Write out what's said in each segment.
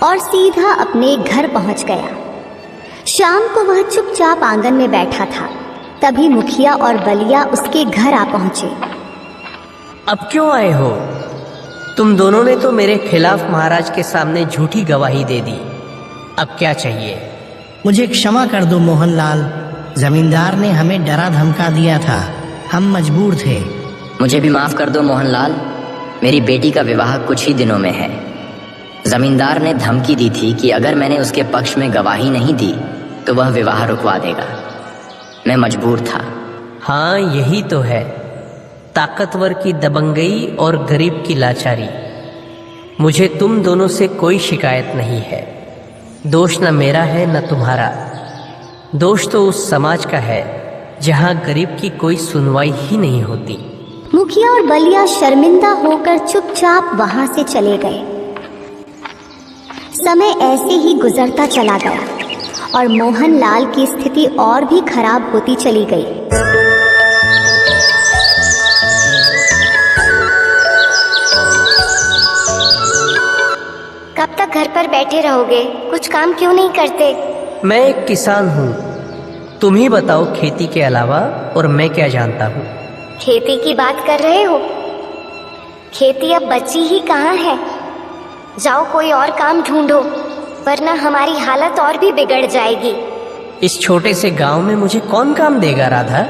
और सीधा अपने घर पहुंच गया। शाम को वह चुपचाप आंगन में बैठा था। तभी मुखिया और बलिया उसके घर आ पहुंचे। अब क्यों आए हो? तुम दोनों ने तो मेरे खिलाफ महाराज के सामने झूठी गवाही दे दी। अब क्या चाहिए? मुझे क्षमा कर दो मोहनलाल, जमींदार ने हमें डरा धमका दिया था, हम मजबूर थे। मुझे भी माफ कर दो मोहनलाल, मेरी बेटी का विवाह कुछ ही दिनों में है। जमींदार ने धमकी दी थी कि अगर मैंने उसके पक्ष में गवाही नहीं दी तो वह विवाह रुकवा देगा। मैं मजबूर था। हाँ, यही तो है, ताकतवर की दबंगई और गरीब की लाचारी। मुझे तुम दोनों से कोई शिकायत नहीं है। दोष न मेरा है न तुम्हारा। दोष तो उस समाज का है जहाँ गरीब की कोई सुनवाई ही नहीं होती। मुखिया और बलिया शर्मिंदा होकर चुपचाप वहां से चले गए। समय ऐसे ही गुजरता चला गया और मोहनलाल की स्थिति और भी खराब होती चली गई। कब तक घर पर बैठे रहोगे? कुछ काम क्यों नहीं करते? मैं एक किसान हूँ, तुम ही बताओ खेती के अलावा और मैं क्या जानता हूँ। खेती की बात कर रहे हो? खेती अब बची ही कहाँ है। जाओ कोई और काम ढूंढो, वरना हमारी हालत और भी बिगड़ जाएगी। इस छोटे से गांव में मुझे कौन काम देगा राधा?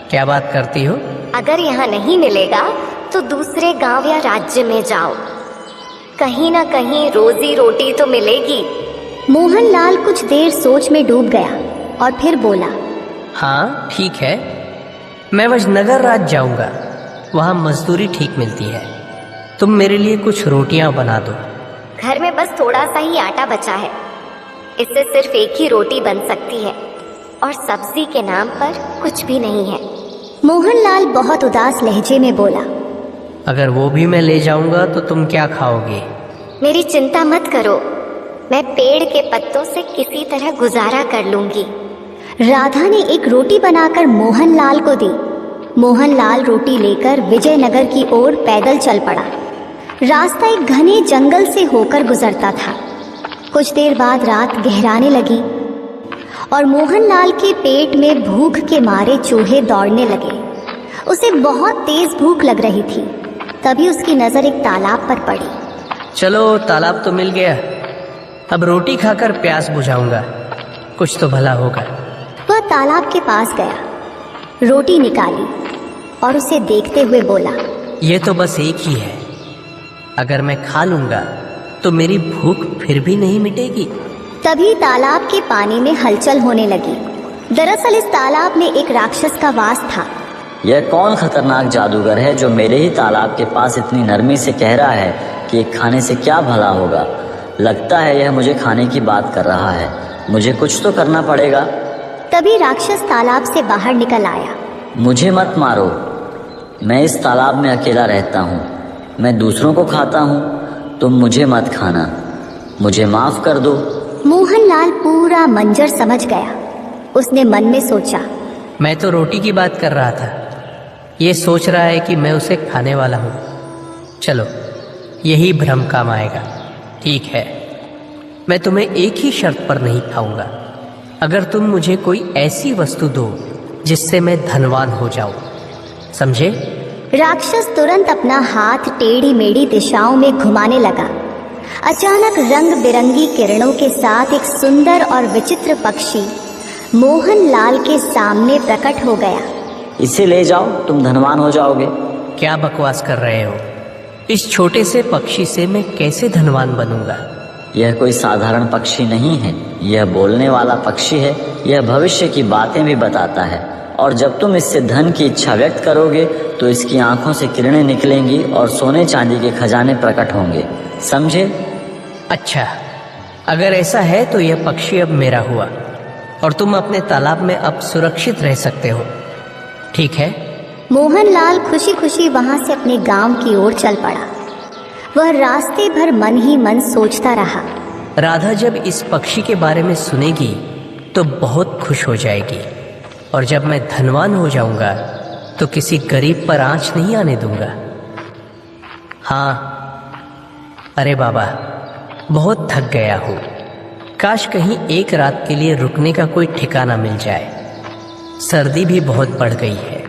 क्या बात करती हो? अगर यहाँ नहीं मिलेगा तो दूसरे गांव या राज्य में जाओ, कहीं ना कहीं रोजी रोटी तो मिलेगी। मोहनलाल कुछ देर सोच में डूब गया और फिर बोला, हाँ ठीक है, मैं वजनगर राज्य जाऊंगा, वहाँ मजदूरी ठीक मिलती है। तुम मेरे लिए कुछ रोटियां बना दो। घर में बस थोड़ा सा ही आटा बचा है, इससे सिर्फ एक ही रोटी बन सकती है और सब्जी के नाम पर कुछ भी नहीं है। मोहनलाल बहुत उदास लहजे में बोला, अगर वो भी मैं ले जाऊंगा तो तुम क्या खाओगे? मेरी चिंता मत करो, मैं पेड़ के पत्तों से किसी तरह गुजारा कर लूंगी। राधा ने एक रोटी बनाकर मोहनलाल को दी। मोहनलाल रोटी लेकर विजयनगर की ओर पैदल चल पड़ा। रास्ता एक घने जंगल से होकर गुजरता था। कुछ देर बाद रात गहराने लगी और मोहनलाल के पेट में भूख के मारे चूहे दौड़ने लगे। उसे बहुत तेज भूख लग रही थी। तभी उसकी नजर एक तालाब पर पड़ी। चलो, तालाब तो मिल गया, अब रोटी खाकर प्यास बुझाऊंगा, कुछ तो भला होगा। वह तालाब के पास गया, रोटी निकाली और उसे देखते हुए बोला, ये तो बस एक ही है, अगर मैं खा लूंगा तो मेरी भूख फिर भी नहीं मिटेगी। तभी तालाब के पानी में हलचल होने लगी। दरअसल इस तालाब में एक राक्षस का वास था। यह कौन खतरनाक जादूगर है जो मेरे ही तालाब के पास इतनी नरमी से कह रहा है कि खाने से क्या भला होगा? लगता है यह मुझे खाने की बात कर रहा है, मुझे कुछ तो करना पड़ेगा। तभी राक्षस तालाब से बाहर निकल आया। मुझे मत मारो, मैं इस तालाब में अकेला रहता हूँ, मैं दूसरों को खाता हूँ, तुम मुझे मत खाना, मुझे माफ कर दो। मोहनलाल पूरा मंजर समझ गया। उसने मन में सोचा, मैं तो रोटी की बात कर रहा था, ये सोच रहा है कि मैं उसे खाने वाला हूँ। चलो, यही भ्रम काम आएगा। ठीक है, मैं तुम्हें एक ही शर्त पर नहीं खाऊंगा, अगर तुम मुझे कोई ऐसी वस्तु दो जिससे मैं धनवान हो जाऊं, समझे? राक्षस तुरंत अपना हाथ टेढ़ी मेढ़ी दिशाओं में घुमाने लगा। अचानक रंग बिरंगी किरणों के साथ एक सुंदर और विचित्र पक्षी मोहनलाल के सामने प्रकट हो गया। इसे ले जाओ, तुम धनवान हो जाओगे। क्या बकवास कर रहे हो? इस छोटे से पक्षी से मैं कैसे धनवान बनूंगा? यह कोई साधारण पक्षी नहीं है, यह बोलने वाला पक्षी है। यह भविष्य की बातें भी बताता है और जब तुम इससे धन की इच्छा व्यक्त करोगे तो इसकी आंखों से किरणें निकलेंगी और सोने चांदी के खजाने प्रकट होंगे, समझे? अच्छा, अगर ऐसा है तो यह पक्षी अब मेरा हुआ और तुम अपने तालाब में अब सुरक्षित रह सकते हो, ठीक है? मोहनलाल खुशी खुशी वहां से अपने गांव की ओर चल पड़ा। वह रास्ते भर मन ही मन सोचता रहा। राधा जब इस पक्षी के बारे में सुनेगी तो बहुत खुश हो जाएगी और जब मैं धनवान हो जाऊंगा तो किसी गरीब पर आंच नहीं आने दूंगा। हाँ, अरे बाबा, बहुत थक गया हूँ। काश कहीं एक रात के लिए रुकने का कोई ठिकाना मिल जाए। सर्दी भी बहुत बढ़ गई है।